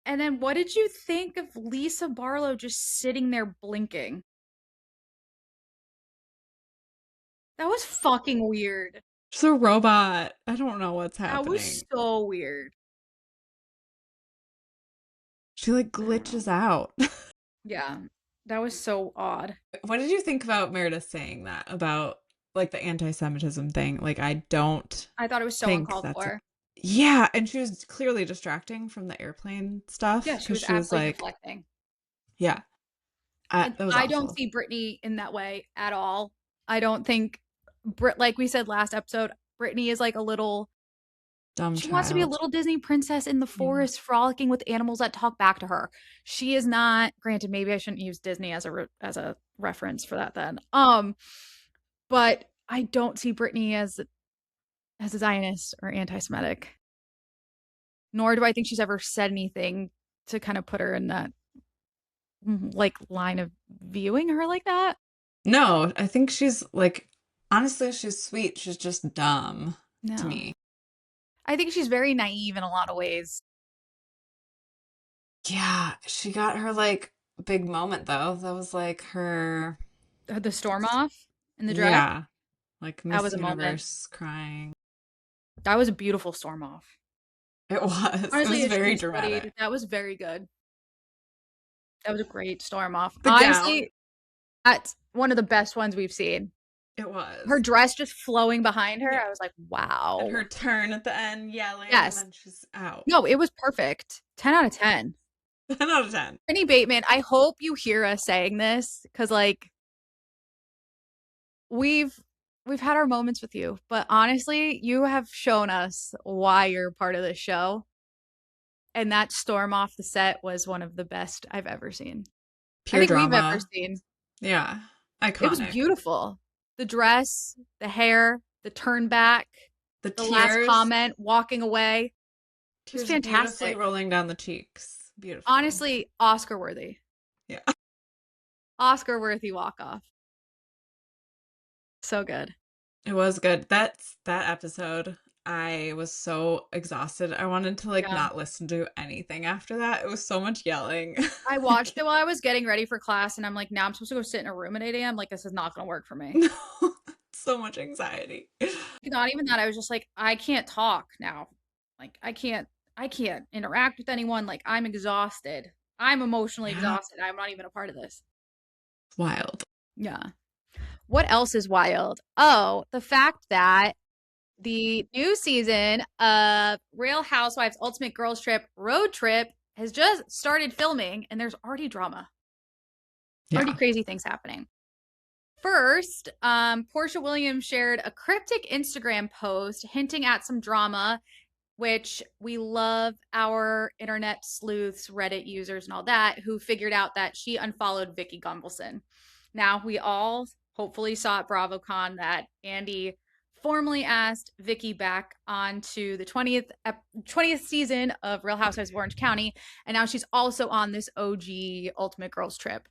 And then what did you think of Lisa Barlow just sitting there blinking? That was fucking weird. She's a robot. I don't know what's That was happening. so weird. She like I don't know. glitches out. Yeah, that was so odd. What did you think about Meredith saying that about like the anti-Semitism thing? Like, I don't I thought it was so think uncalled that's a for. yeah, and she was clearly distracting from the airplane stuff Yeah, she because was she was absolutely like, deflecting. yeah, And that was I don't awful. see Brittany in that way at all. I don't think like we said last episode, Brittany is like a little Dumb she wants to be a child. little Disney princess in the Yeah. forest frolicking with animals that talk back to her. She is not, granted maybe I shouldn't use Disney as a reference for that then. But I don't see Brittany as a Zionist or anti-Semitic. Nor do I think she's ever said anything to kind of put her in that like line of viewing her like that. No, I think she's like, honestly, she's sweet. She's just dumb to No. me. I think she's very naive in a lot of ways. Yeah, she got her like big moment though. That was like her, The storm off in the dress, yeah, like that Miss was a moment. Universe crying. That was a beautiful storm off. It was. It Honestly, was as she very studied, dramatic. that was very good. That was a great storm off. The gown, Honestly, that's one of the best ones we've seen. it Her was. dress just flowing behind her. Yeah. I was like, And wow. her turn at the end yelling, and Yes. then she's out. No, it was perfect. 10 out of 10. 10 out of 10. Brittany Bateman, I hope you hear us saying this because like we've we've had our moments with you, but honestly, you have shown us why you're part of this show. And that storm off the set was one of the best I've ever seen. I Pure think we've ever drama. seen. Yeah. It was Iconic. beautiful. The dress, the hair, the turn back, The the last tears, comment, walking away. It was tears beautifully fantastic. rolling down the cheeks. Beautiful. Honestly, Oscar worthy. Yeah. Oscar worthy walk off. So good. It was good. That episode. I was so exhausted. I wanted to like Yeah. not listen to anything after that. It was so much yelling. I watched it while I was getting ready for class, and I'm like, now I'm supposed to go sit in a room at 8 a.m. Like, this is not gonna work for me. No, so much anxiety. Not even that. I was just like, I can't talk now. Like, I can't interact with anyone. Like, I'm exhausted. I'm emotionally Yeah, exhausted. I'm not even a part of this. wild. Yeah. What else is wild? Oh, the fact that the new season of Real Housewives Ultimate Girls Trip Road Trip has just started filming, and there's already drama, already Yeah. crazy things happening. First, Portia Williams shared a cryptic Instagram post hinting at some drama, which we love our internet sleuths, Reddit users, and all that, who figured out that she unfollowed Vicky Gunvalson. Now, we all hopefully saw at BravoCon that Andy formally asked Vicky back onto the 20th season of Real Housewives of Orange County, and now she's also on this OG Ultimate Girls Trip.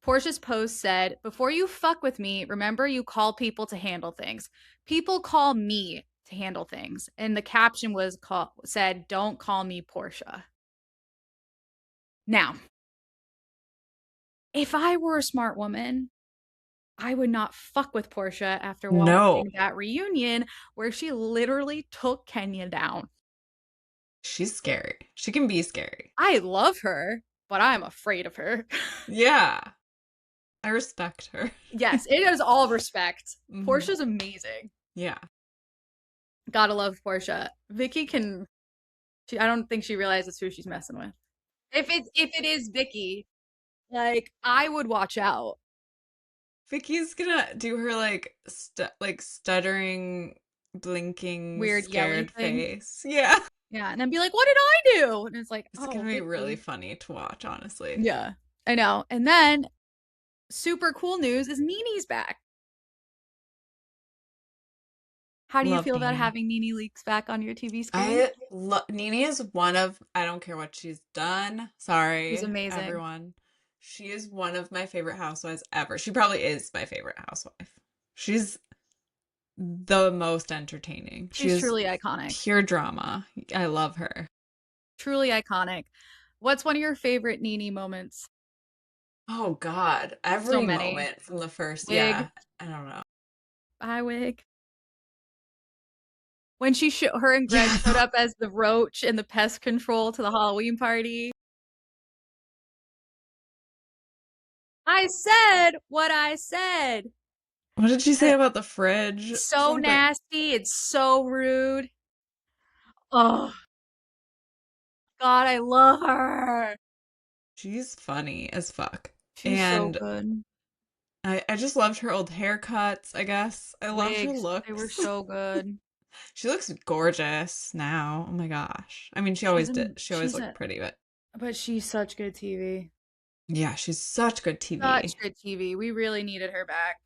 Portia's post said, "Before you fuck with me, remember you call people to handle things. People call me to handle things." And the caption said, "Don't call me Portia." Now, if I were a smart woman, I would not fuck with Portia after No, watching that reunion where she literally took Kenya down. she's scary. She can be scary. I love her, but I'm afraid of her. Yeah. I respect her. Yes, it is all respect. Hmm. Portia's amazing. Yeah. Gotta love Portia. Vicky can. I don't think she realizes who she's messing with. If it is Vicky, like I would watch out. Vicky's gonna do her like stuttering, blinking, Weird yelling scared thing. face. Yeah. Yeah, and then be like, "What did I do?" And it's like, It's "Oh, gonna be really Vicky." funny to watch, honestly. Yeah, I know. And then super cool news is NeNe's back. How do you Love feel about NeNe. having NeNe Leakes back on your TV screen? NeNe is I don't care what she's done. She's Sorry, amazing. everyone. She is one of my favorite housewives ever. She probably is my favorite housewife. She's the most entertaining. She She's is truly iconic. pure drama. I love her. Truly iconic. What's one of your favorite NeNe moments? Oh God, So every many. moment from the first, Wig. yeah. I don't know. Bye, wig. When her and Greg Yeah, showed up as the roach and the pest control to the Halloween party. I said what I said. what did she say Uh, about the fridge? So Something. nasty. It's so rude. Oh, God, I love her. She's funny as fuck. She's so And good. I just loved her old haircuts, I guess. I loved her Wigs, they were looks. so good. She looks gorgeous now. Oh my gosh. I mean, she She's always did. in, She always she's looked a, pretty, but but she's such good TV. yeah, she's such good Such TV. good TV. We really needed her back.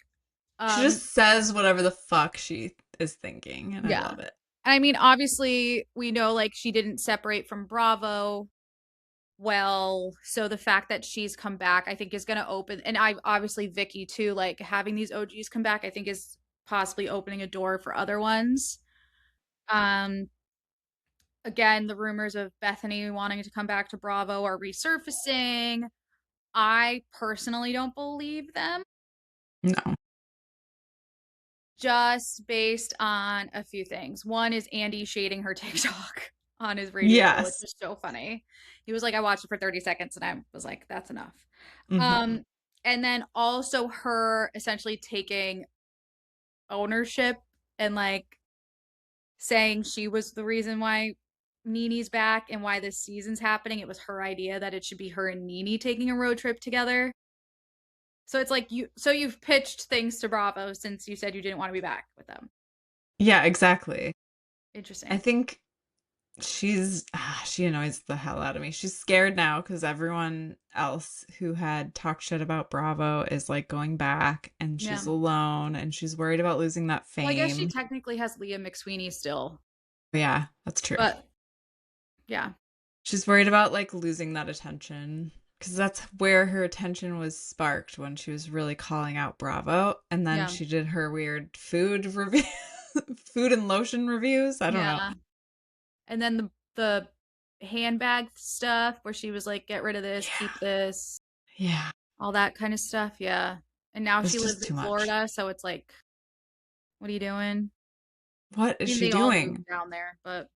She Um, just says whatever the fuck she is thinking, and I yeah. love it. I mean, obviously, we know like she didn't separate from Bravo well, so the fact that she's come back, I think, is going to open, and I obviously Vicky too, like having these OGs come back, I think is possibly opening a door for other ones. Um, Again, the rumors of Bethany wanting to come back to Bravo are resurfacing. I personally don't believe them, No. just based on a few things. One is Andy shading her TikTok on his radio show, which Yes. is so funny. He was like, I watched it for 30 seconds and I was like, that's enough. Hmm. Um, and then also her essentially taking ownership and like saying she was the reason why NeNe's back and why this season's happening. It was her idea that it should be her and NeNe taking a road trip together. So it's like you've pitched things to Bravo since you said you didn't want to be back with them. Yeah, exactly. I Interesting. think she annoys the hell out of me. She's scared now because everyone else who had talked shit about Bravo is like going back and Yeah. she's alone and she's worried about losing that Well, I guess she fame. technically has Leah McSweeney still, Yeah, that's true. but yeah. She's worried about like losing that attention because that's where her attention was sparked when she was really calling out Bravo. And then Yeah. she did her weird food review, food and lotion reviews. I don't know. Yeah. And then the handbag stuff where she was like, get rid of this, keep Yeah. this, Yeah. all that kind of stuff. Yeah. And now It's she lives just in too much. Florida, so it's like, what are you doing? What I is mean, she they all moved doing? down there, but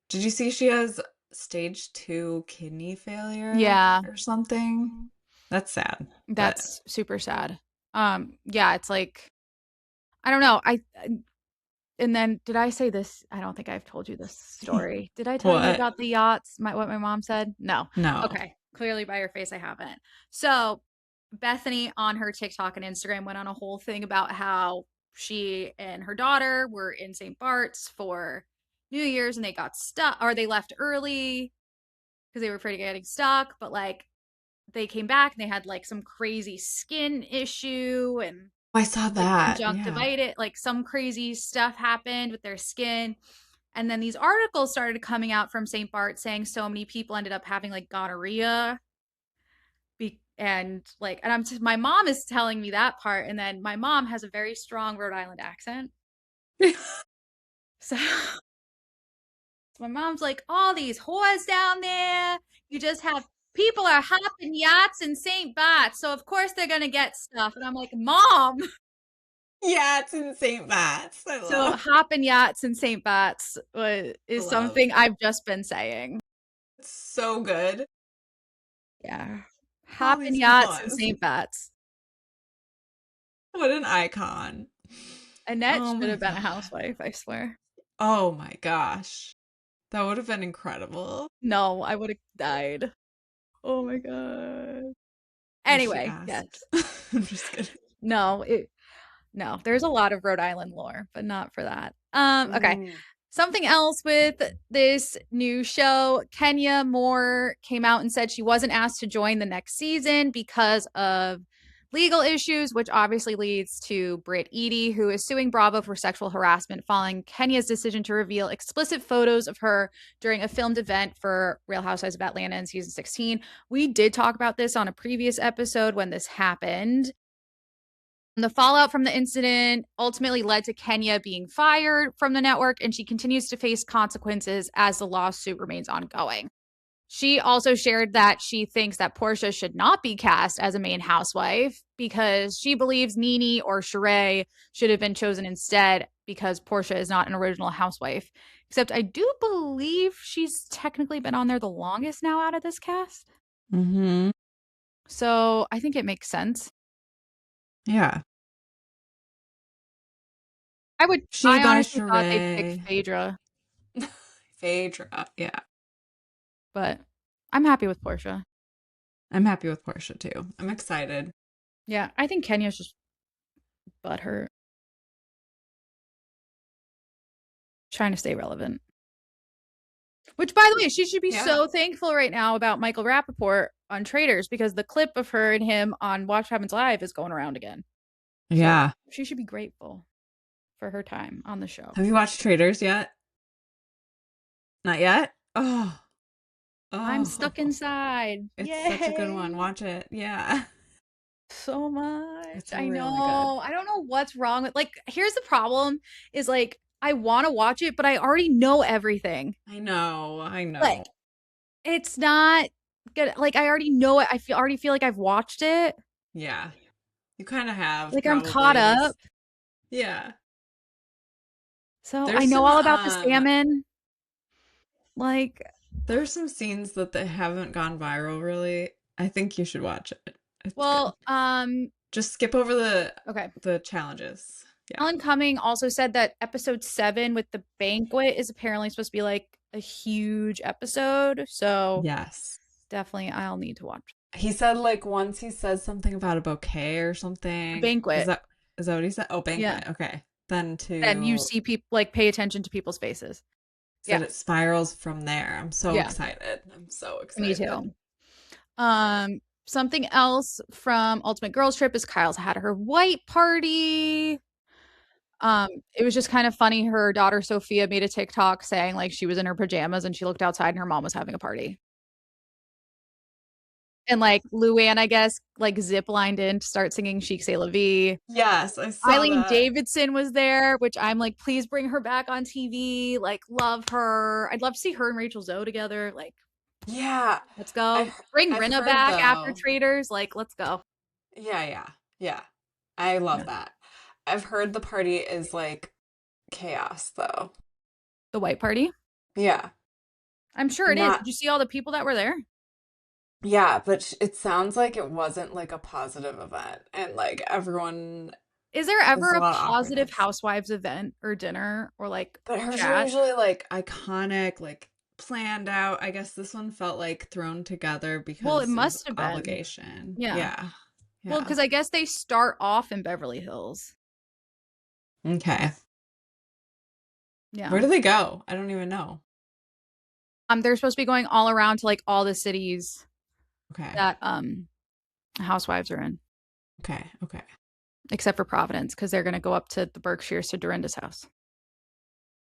Did you see she has stage 2 kidney failure yeah, or something? That's sad, but that's super sad. Yeah, it's like I don't know. And then did I say this? I don't think I've told you this story. Did I tell you what? about the yachts? What my mom said? No. No. Okay. Clearly by your face, I haven't. So Bethany on her TikTok and Instagram went on a whole thing about how she and her daughter were in St. Bart's for New Year's and they got stuck or they left early because they were afraid of getting stuck. But like they came back and they had like some crazy skin issue and I saw like that. Yeah. conjunctivitis, like some crazy stuff happened with their skin. And then these articles started coming out from St. Bart saying so many people ended up having like gonorrhea. And like, and my mom is telling me that part. And then my mom has a very strong Rhode Island accent. So my mom's like, all these whores down there. You just have people are hopping yachts in St. Bart's. So of course they're going to get stuff. And I'm like, Mom. Yeah, it's in St. Pat's. I So love. hopping yachts in St. Bart's I is love. something I've just been saying. It's so good. Yeah. All Hopping these yachts in whores. St. Bart's. What an icon. Annette Oh should my have been a god. housewife, I swear. Oh my gosh. That would have been incredible. No, I would have died. Oh my god. Has she Anyway, yes. asked? I'm just kidding. No, no, there's a lot of Rhode Island lore, but not for that. Okay. Mm. Something else with this new show, Kenya Moore came out and said she wasn't asked to join the next season because of legal issues, which obviously leads to Britt Eady, who is suing Bravo for sexual harassment following Kenya's decision to reveal explicit photos of her during a filmed event for Real Housewives of Atlanta in season 16. We did talk about this on a previous episode when this happened. The fallout from the incident ultimately led to Kenya being fired from the network, and she continues to face consequences as the lawsuit remains ongoing. She also shared that she thinks that Portia should not be cast as a main housewife because she believes NeNe or Sheree should have been chosen instead because Portia is not an original housewife. Except I do believe she's technically been on there the longest now out of this cast. Mm-hmm. So I think it makes sense. Yeah. She I by honestly thought they'd pick Sheree. Phaedra, Phaedra. Yeah. but I'm happy with Portia. I'm happy with Portia too. I'm excited. Yeah, I think Kenya's just butthurt, trying to stay relevant. Which, by the way, she should be Yeah. so thankful right now about Michael Rappaport on Traders because the clip of her and him on Watch What Happens Live is going around again. So Yeah. she should be grateful for her time on the show. Have you watched Traders yet? Not yet? Oh. I'm stuck Oh. inside. It's such a good one. Yay. Watch it. Yeah. So much. It's I really good. know. I don't know what's wrong with like here's the problem is like I want to watch it, but I already know everything. I know. I Like know. it's not good. Like I already know it. Already feel like I've watched it. Yeah. You kind of have Like I'm caught probably up. this. Yeah. So I There's know some all about the salmon. Like there's some scenes that they haven't gone viral really. I think you should watch it. It's good. well, Just skip over okay. the challenges. Yeah. Alan Cumming also said that episode 7 with the banquet is apparently supposed to be like a huge episode. So Yes. definitely I'll need to watch. He said like once he says something about a bouquet or A something. banquet. Is that what he said? Oh, Yeah. banquet. Okay. Then Then you to see people like pay attention to people's faces. said Yeah. it spirals from there. I'm so Yeah. excited. I'm so Me excited. too. Something else from Ultimate Girls Trip is Kyle's had her white party. It was just kind of funny. Her daughter Sophia made a TikTok saying like she was in her pajamas and she looked outside and her mom was having a party. And like Luann, I guess, like zip lined in to start singing Chic C'est La Vie. Yes, I saw Eileen that. Davidson was there, which I'm like, please bring her back on TV. Like, love her. I'd love to see her and Rachel Zoe together. Like, Yeah. let's go. I Bring I've Rinna heard back after though. Traders. Like, let's go. Yeah, yeah. Yeah. I Yeah. love that. I've heard the party is like chaos though. The White Party. Yeah. I'm sure it is. Not Did you see all the people that were there? Yeah, but it sounds like it wasn't like a positive event and like everyone Is there there's ever a a lot of positive awkwardness. housewives event or dinner or like But hers are chat? usually like iconic, like planned out. I guess this one felt like thrown together Well, it because of must have been. obligation. Yeah. Yeah. Well, Yeah. because I guess they start off in Beverly Hills. Okay. Where Yeah. do they go? I don't even know. They're supposed to be going all around to like all the cities Okay. that housewives are in, Okay. Okay. except for Providence, because they're gonna go up to the Berkshires to Dorinda's house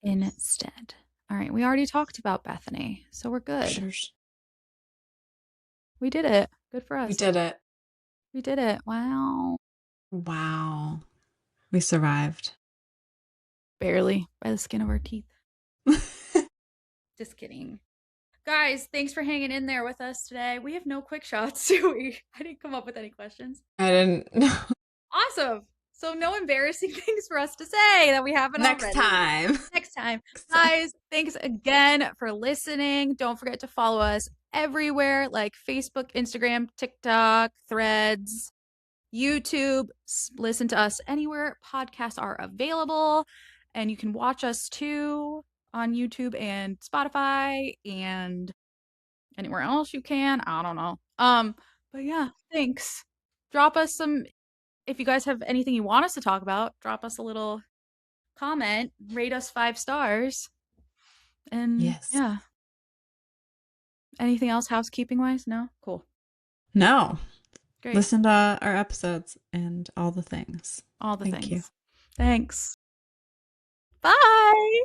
instead. All right, we already talked about Bethany, so we're good. Sure. We did it. Good for We us. did it. We did it. Wow. Wow. We survived. Barely by the skin of our teeth. Just kidding. Guys, thanks for hanging in there with us today. We have no quick shots, do we? I didn't come up with any questions. I didn't know. Awesome. So no embarrassing things for us to say that we haven't Next already. time. Next time. Next time. Guys, thanks again for listening. Don't forget to follow us everywhere like Facebook, Instagram, TikTok, Threads, YouTube. Listen to us anywhere podcasts are available. And you can watch us too on YouTube and Spotify and anywhere else you can. I don't know. But yeah, thanks. Drop us some if you guys have anything you want us to talk about, drop us a little comment, rate us 5 stars. And Yes. yeah. Anything else housekeeping wise? No? Cool. No. Great. Listen to our episodes and all the things. All the Thank you. things. Thanks. Bye.